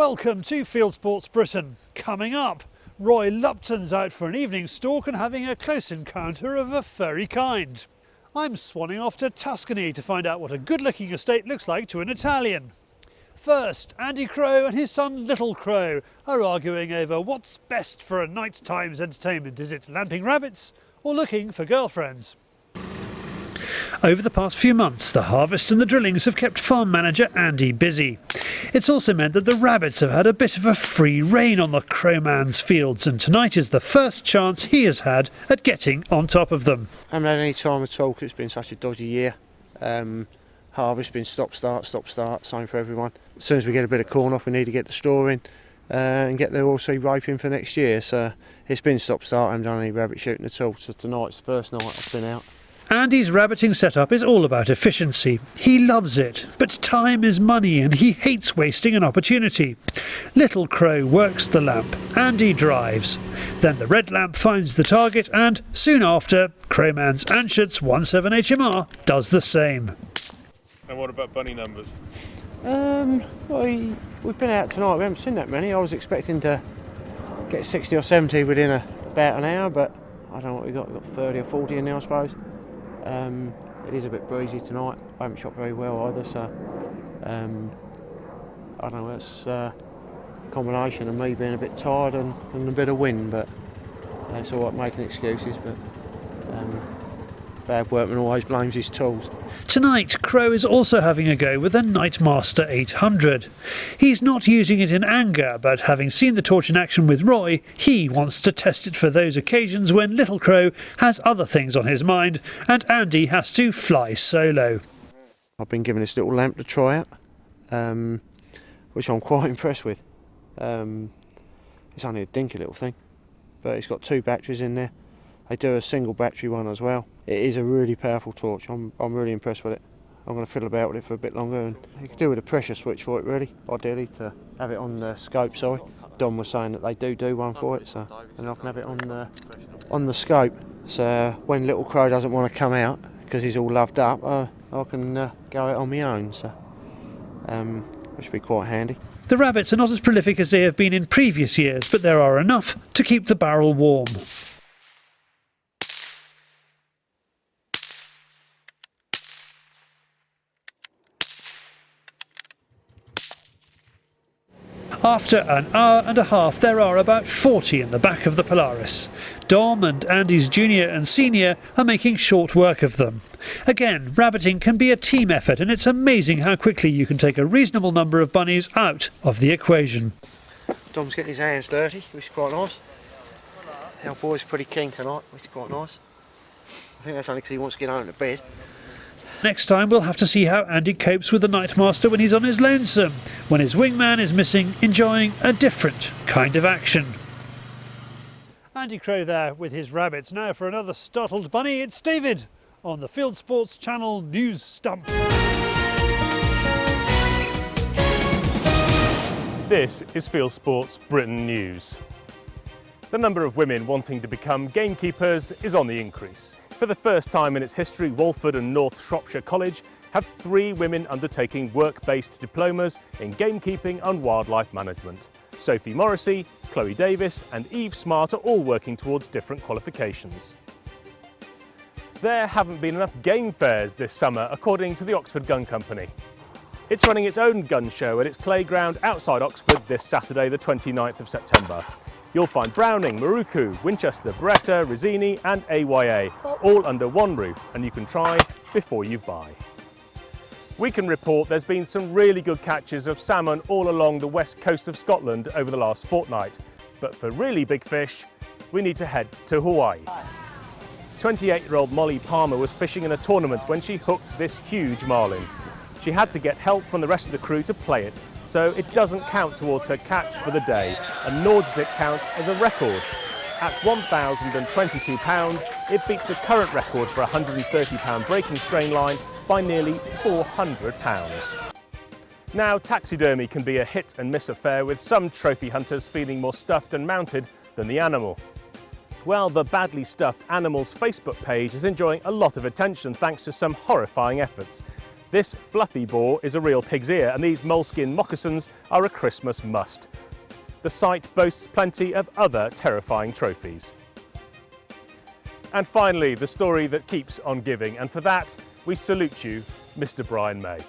Welcome to Fieldsports Britain. Coming up, Roy Lupton's out for an evening stalk and having a close encounter of a furry kind. I'm swanning off to Tuscany to find out what a good-looking estate looks like to an Italian. First, Andy Crow and his son Little Crow are arguing over what's best for a nighttime's entertainment. Is it lamping rabbits or looking for girlfriends? Over the past few months, the harvest and the drillings have kept farm manager Andy busy. It's also meant that the rabbits have had a bit of a free rein on the Crowman's fields, and tonight is the first chance he has had at getting on top of them. I haven't had any time at all because it's been such a dodgy year. Harvest been stop start, same for everyone. As soon as we get a bit of corn off, we need to get the straw in and get the oilseed roping for next year. So it's been stop start. I haven't done any rabbit shooting at all. So tonight's the first night I've been out. Andy's rabbiting setup is all about efficiency. He loves it, but time is money and he hates wasting an opportunity. Little Crow works the lamp, Andy drives. Then the red lamp finds the target and, soon after, Crowman's Anschutz 17HMR does the same. And what about bunny numbers? Well, we've been out tonight, we haven't seen that many. I was expecting to get 60 or 70 within about an hour, but I don't know what we've got 30 or 40 in there I suppose. It is a bit breezy tonight. I haven't shot very well either, so I don't know, it's a combination of me being a bit tired and a bit of wind, but it's all right making excuses, but bad workman always blames his tools. Tonight, Crow is also having a go with a Nightmaster 800. He's not using it in anger, but having seen the torch in action with Roy, he wants to test it for those occasions when Little Crow has other things on his mind and Andy has to fly solo. I've been given this little lamp to try out, which I'm quite impressed with. It's only a dinky little thing, but it's got 2 batteries in there. They do a single battery one as well. It is a really powerful torch. I'm really impressed with it. I'm going to fiddle about with it for a bit longer, and you could do with a pressure switch for it really, ideally, to have it on the scope. Sorry, Dom was saying that they do one for it, so and I can have it on the scope. So when Little Crow doesn't want to come out because he's all loved up, I can go out on my own. So which would be quite handy. The rabbits are not as prolific as they have been in previous years, but there are enough to keep the barrel warm. After an hour and a half, there are about 40 in the back of the Polaris. Dom and Andy's junior and senior are making short work of them. Again, rabbiting can be a team effort, and it's amazing how quickly you can take a reasonable number of bunnies out of the equation. Dom's getting his hands dirty, which is quite nice. Our boy's pretty keen tonight, which is quite nice. I think that's only because he wants to get home to bed. Next time we'll have to see how Andy copes with the Nightmaster when he's on his lonesome, when his wingman is missing, enjoying a different kind of action. Andy Crow there with his rabbits. Now for another startled bunny, it's David on the Fieldsports Channel News Stump. This is Fieldsports Britain News. The number of women wanting to become gamekeepers is on the increase. For the first time in its history, Walford and North Shropshire College have 3 women undertaking work-based diplomas in gamekeeping and wildlife management. Sophie Morrissey, Chloe Davis and Eve Smart are all working towards different qualifications. There haven't been enough game fairs this summer, according to the Oxford Gun Company. It's running its own gun show at its playground outside Oxford this Saturday, the 29th of September. You'll find Browning, Maruku, Winchester, Beretta, Rizzini and AYA, all under one roof, and you can try before you buy. We can report there's been some really good catches of salmon all along the west coast of Scotland over the last fortnight. But for really big fish, we need to head to Hawaii. 28-year-old Molly Palmer was fishing in a tournament when she hooked this huge marlin. She had to get help from the rest of the crew to play it, so it doesn't count towards her catch for the day, and nor does it count as a record. At £1,022, it beats the current record for a £130 breaking strain line by nearly £400. Now, taxidermy can be a hit and miss affair, with some trophy hunters feeling more stuffed and mounted than the animal. Well, the Badly Stuffed Animals Facebook page is enjoying a lot of attention thanks to some horrifying efforts. This fluffy boar is a real pig's ear, and these moleskin moccasins are a Christmas must. The site boasts plenty of other terrifying trophies. And finally, the story that keeps on giving, and for that we salute you, Mr. Brian May.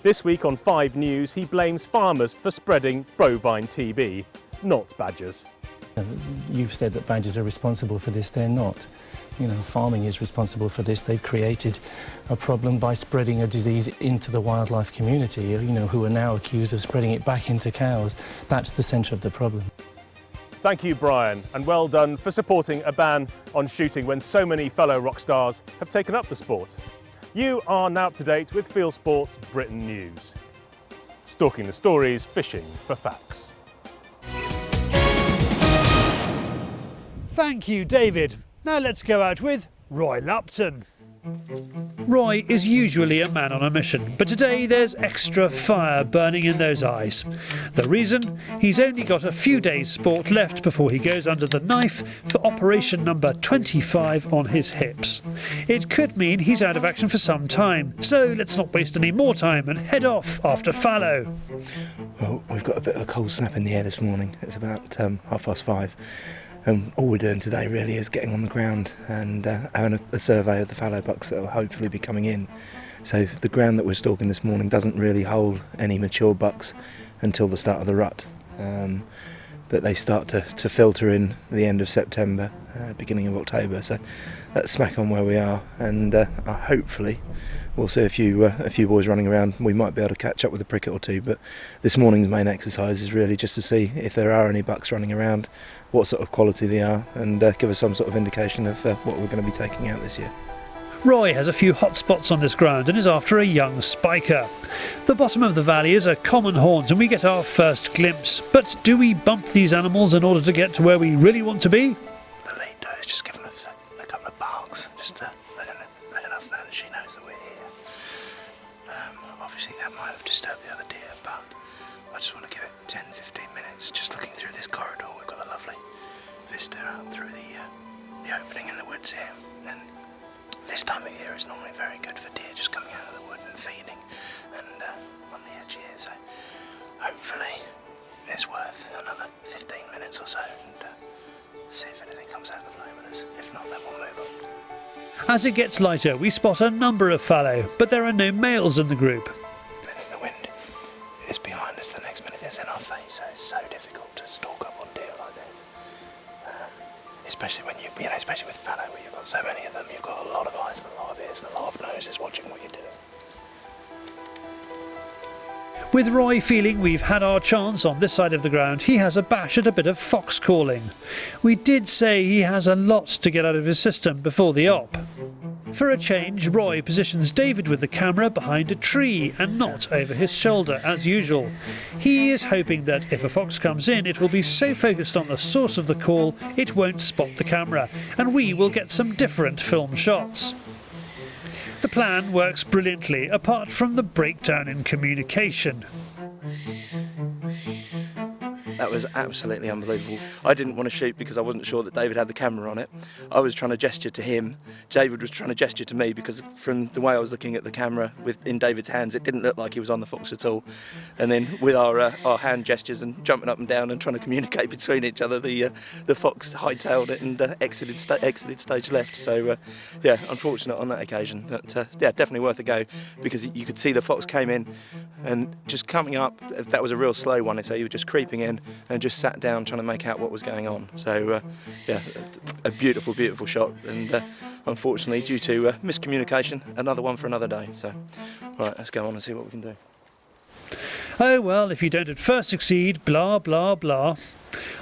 This week on 5 News, he blames farmers for spreading bovine TB, not badgers. You've said that badgers are responsible for this. They're not. You know, farming is responsible for this. They've created a problem by spreading a disease into the wildlife community, you know, who are now accused of spreading it back into cows. That's the centre of the problem. Thank you, Brian, and well done for supporting a ban on shooting when so many fellow rock stars have taken up the sport. You are now up to date with Fieldsports Britain News. Stalking the stories, fishing for facts. Thank you, David. Now let's go out with Roy Lupton. Roy is usually a man on a mission, but today there's extra fire burning in those eyes. The reason? He's only got a few days' sport left before he goes under the knife for operation number 25 on his hips. It could mean he's out of action for some time, so let's not waste any more time and head off after fallow. Well, we've got a bit of a cold snap in the air this morning. It's about 5:30. All we're doing today really is getting on the ground and having a survey of the fallow bucks that will hopefully be coming in. So the ground that we're stalking this morning doesn't really hold any mature bucks until the start of the rut. But they start to filter in at the end of September, beginning of October. So that's smack on where we are, and hopefully we'll see a few boys running around. We might be able to catch up with a pricket or two, but this morning's main exercise is really just to see if there are any bucks running around, what sort of quality they are, and give us some sort of indication of what we're going to be taking out this year. Roy has a few hot spots on this ground and is after a young spiker. The bottom of the valley is a common haunt and we get our first glimpse. But do we bump these animals in order to get to where we really want to be? The lead dog has just given us a couple of barks, just letting us know that she knows that we're here. Obviously that might have disturbed the other deer, but I just want to give it 10-15 minutes just looking through this corridor. We've got a lovely vista out through the opening in the woods here. And this time of year is normally very good for deer just coming out of the wood and feeding and on the edge here, so hopefully it's worth another 15 minutes or so and see if anything comes out of the play with us. If not, then we'll move on. As it gets lighter, we spot a number of fallow, but there are no males in the group. I think the wind is behind us, the next minute it's in our face, so it's so difficult to stalk up on deer like this. Especially when especially with fallow, where you've got so many of them, you've got a lot of eyes and a lot of ears and a lot of noses watching what you're doing. With Roy feeling we've had our chance on this side of the ground, he has a bash at a bit of fox calling. We did say he has a lot to get out of his system before the op. For a change, Roy positions David with the camera behind a tree and not over his shoulder as usual. He is hoping that if a fox comes in, it will be so focused on the source of the call it won't spot the camera, and we will get some different film shots. The plan works brilliantly, apart from the breakdown in communication. That was absolutely unbelievable. I didn't want to shoot because I wasn't sure that David had the camera on it. I was trying to gesture to him. David was trying to gesture to me because from the way I was looking at the camera in David's hands, it didn't look like he was on the fox at all. And then with our hand gestures and jumping up and down and trying to communicate between each other, the fox hightailed it and exited stage left. So yeah, unfortunate on that occasion, but yeah, definitely worth a go because you could see the fox came in and just coming up. That was a real slow one, so he was just creeping in and just sat down trying to make out what was going on. So yeah, a beautiful, beautiful shot, and unfortunately due to miscommunication, another one for another day. So right, let's go on and see what we can do. Oh well, if you don't at first succeed, blah blah blah.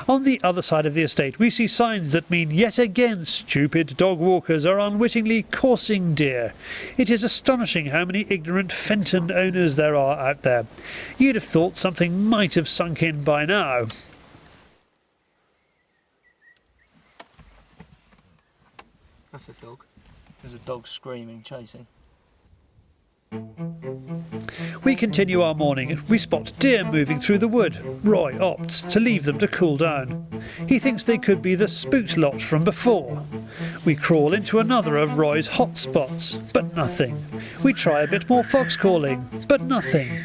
On the other side of the estate we see signs that mean yet again stupid dog walkers are unwittingly coursing deer. It is astonishing how many ignorant Fenton owners there are out there. You'd have thought something might have sunk in by now. That's a dog. There's a dog screaming, chasing. We continue our morning and we spot deer moving through the wood. Roy opts to leave them to cool down. He thinks they could be the spooked lot from before. We crawl into another of Roy's hot spots, but nothing. We try a bit more fox calling, but nothing.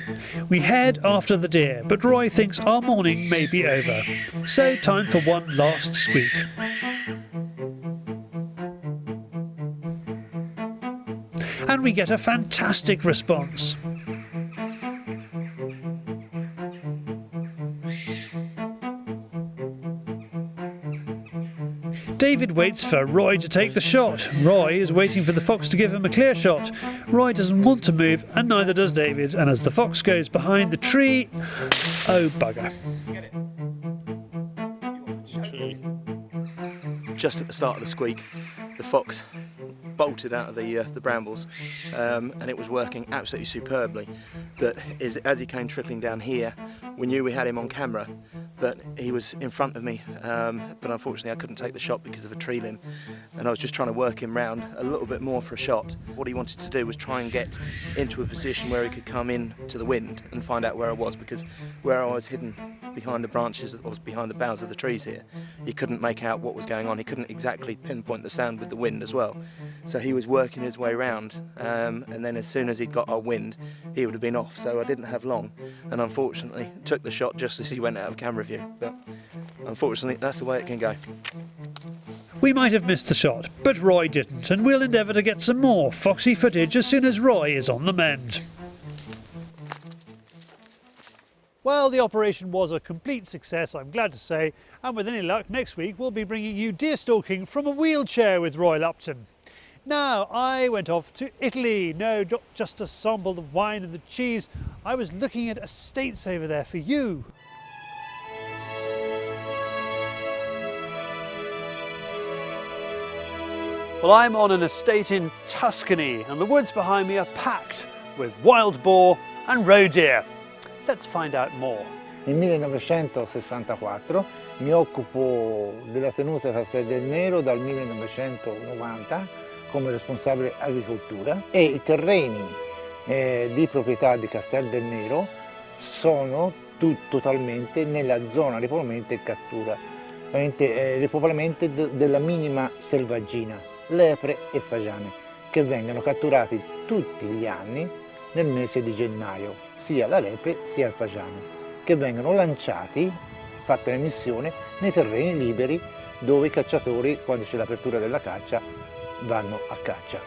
We head after the deer, but Roy thinks our morning may be over. So time for one last squeak. And we get a fantastic response. David waits for Roy to take the shot. Roy is waiting for the fox to give him a clear shot. Roy doesn't want to move, and neither does David, and as the fox goes behind the tree... oh bugger. Just at the start of the squeak, the fox bolted out of the brambles, and it was working absolutely superbly. But as he came trickling down here, we knew we had him on camera, but he was in front of me, but unfortunately I couldn't take the shot because of a tree limb, and I was just trying to work him round a little bit more for a shot. What he wanted to do was try and get into a position where he could come in to the wind and find out where I was, because where I was hidden behind the branches or behind the boughs of the trees here, he couldn't make out what was going on. He couldn't exactly pinpoint the sound with the wind as well. So he was working his way round, and then as soon as he'd got our wind, he would have been off. So I didn't have long, and unfortunately took the shot just as he went out of camera view. But unfortunately, that's the way it can go. We might have missed the shot, but Roy didn't, and we'll endeavour to get some more foxy footage as soon as Roy is on the mend. Well, the operation was a complete success, I'm glad to say, and with any luck, next week we'll be bringing you deer stalking from a wheelchair with Roy Lupton. Now, I went off to Italy, no, not just to sample the wine and the cheese, I was looking at estates over there for you. Well, I'm on an estate in Tuscany, and the woods behind me are packed with wild boar and roe deer. Let's find out more. Nel 1964 mi occupo della tenuta Castella del Nero dal 1990 come responsabile agricoltura, e i terreni di proprietà di Castella del Nero sono totalmente nella zona ripopolamento e cattura, ripopolamento della minima selvaggina, lepre e fagiane, che vengono catturati tutti gli anni nel mese di gennaio, sia la lepre sia il fagiano, che vengono lanciati, fatta l'emissione, nei terreni liberi dove i cacciatori, quando c'è l'apertura della caccia, vanno a caccia.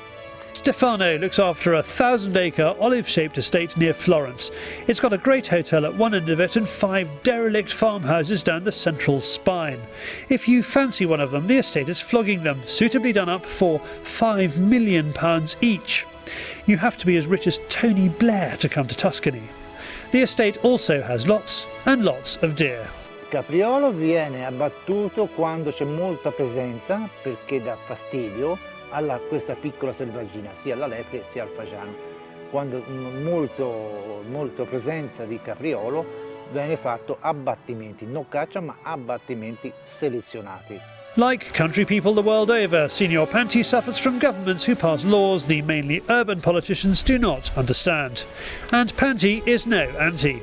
Stefano looks after a 1,000-acre olive-shaped estate near Florence. It's got a great hotel at one end of it and 5 derelict farmhouses down the central spine. If you fancy one of them, the estate is flogging them, suitably done up for £5 million each. You have to be as rich as Tony Blair to come to Tuscany. The estate also has lots and lots of deer. Il capriolo viene abbattuto quando c'è molta presenza, perché dà fastidio a questa piccola selvaggina, sia alla lepre sia al fagiano. Quando molta presenza di capriolo viene fatto abbattimenti, non caccia ma abbattimenti selezionati. Like country people the world over, Signor Panti suffers from governments who pass laws the mainly urban politicians do not understand. And Panti is no anti.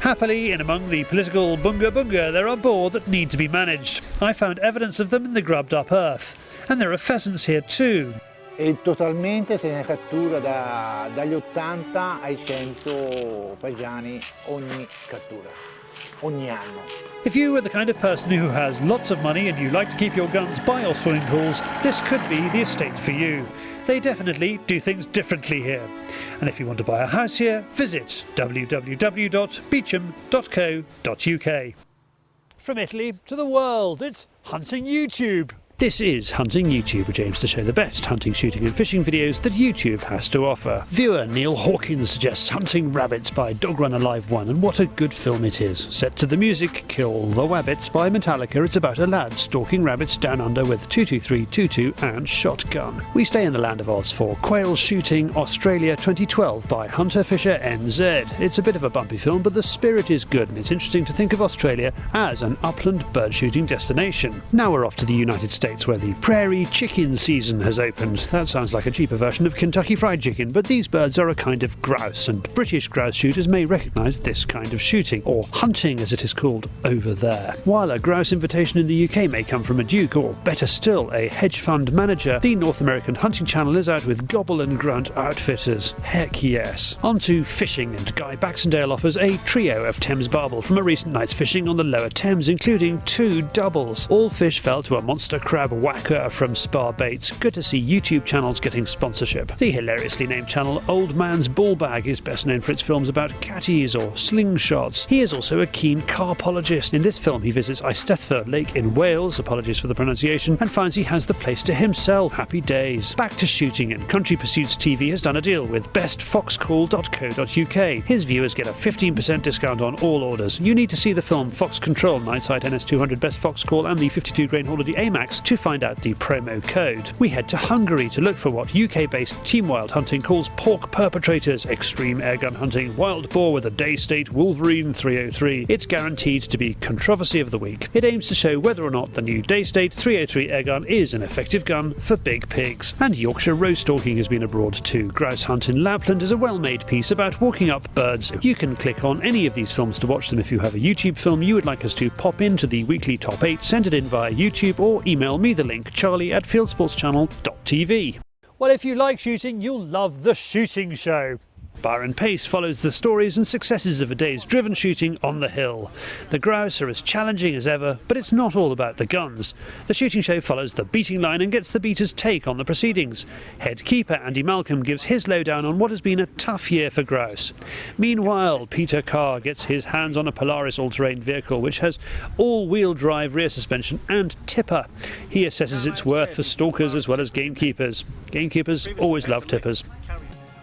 Happily, in among the political bunga there are boar that need to be managed. I found evidence of them in the grubbed up earth. And there are pheasants here too. E totalmente se ne cattura dagli 80 ai 100 fagiani ogni cattura, ogni anno. If you are the kind of person who has lots of money and you like to keep your guns by your swimming pools, this could be the estate for you. They definitely do things differently here. And if you want to buy a house here, visit www.beecham.co.uk. From Italy to the world, it's Hunting YouTube. This is Hunting YouTube, which aims to show the best hunting, shooting and fishing videos that YouTube has to offer. Viewer Neil Hawkins suggests Hunting Rabbits by Dog Runner Live 1, and what a good film it is. Set to the music Kill the Wabbits by Metallica, it's about a lad stalking rabbits down under with 22322 and shotgun. We stay in the land of Oz for Quail Shooting Australia 2012 by Hunter Fisher NZ. It's a bit of a bumpy film, but the spirit is good, and it's interesting to think of Australia as an upland bird shooting destination. Now we're off to the United States States where the prairie chicken season has opened. That sounds like a cheaper version of Kentucky Fried Chicken, but these birds are a kind of grouse, and British grouse shooters may recognise this kind of shooting, or hunting as it is called over there. While a grouse invitation in the UK may come from a duke, or better still, a hedge fund manager, the North American Hunting Channel is out with gobble and grunt outfitters. Heck yes. On to fishing, and Guy Baxendale offers a trio of Thames barbel from a recent night's fishing on the lower Thames, including 2 doubles. All fish fell to a monster crab whacker from Spar Baits. Good to see YouTube channels getting sponsorship. The hilariously named channel Old Man's Ball Bag is best known for its films about catties or slingshots. He is also a keen carpologist. In this film he visits Eisteddfod Lake in Wales, apologies for the pronunciation, and finds he has the place to himself. Happy days. Back to shooting, and Country Pursuits TV has done a deal with bestfoxcall.co.uk. His viewers get a 15% discount on all orders. You need to see the film Fox Control, Nightsight NS200 Best Fox Call and the 52 grain Holiday AMAX to find out the promo code. We head to Hungary to look for what UK-based Team Wild Hunting calls pork perpetrators, extreme airgun hunting, wild boar with a day-state Wolverine 303. It's guaranteed to be controversy of the week. It aims to show whether or not the new day-state 303 airgun is an effective gun for big pigs. And Yorkshire rose stalking has been abroad too. Grouse Hunt in Lupton is a well-made piece about walking up birds. You can click on any of these films to watch them. If you have a YouTube film you would like us to pop into the weekly top 8, send it in via YouTube or email me the link, charlie@fieldsportschannel.tv. Well, if you like shooting, you'll love The Shooting Show. Byron Pace follows the stories and successes of a day's driven shooting on the hill. The grouse are as challenging as ever, but it's not all about the guns. The Shooting Show follows the beating line and gets the beaters' take on the proceedings. Head keeper Andy Malcolm gives his lowdown on what has been a tough year for grouse. Meanwhile, Peter Carr gets his hands on a Polaris all-terrain vehicle which has all-wheel drive rear suspension and tipper. He assesses its worth for stalkers as well as gamekeepers. Gamekeepers always love tippers.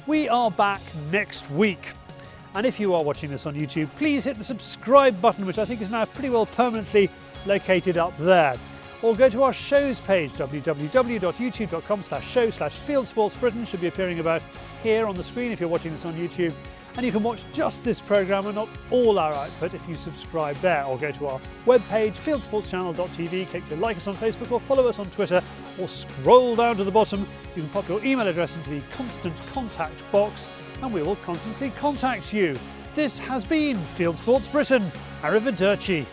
We are back next week, and if you are watching this on YouTube, please hit the subscribe button, which I think is now pretty well permanently located up there, or go to our shows page, www.youtube.com/show/Fieldsports Britain. Should be appearing about here on the screen if you're watching this on YouTube, and you can watch just this programme and not all our output if you subscribe there, or go to our webpage fieldsportschannel.tv, click to like us on Facebook or follow us on Twitter, or scroll down to the bottom. You can pop your email address into the constant contact box and we will constantly contact you. This has been Fieldsports Britain. Arrivederci.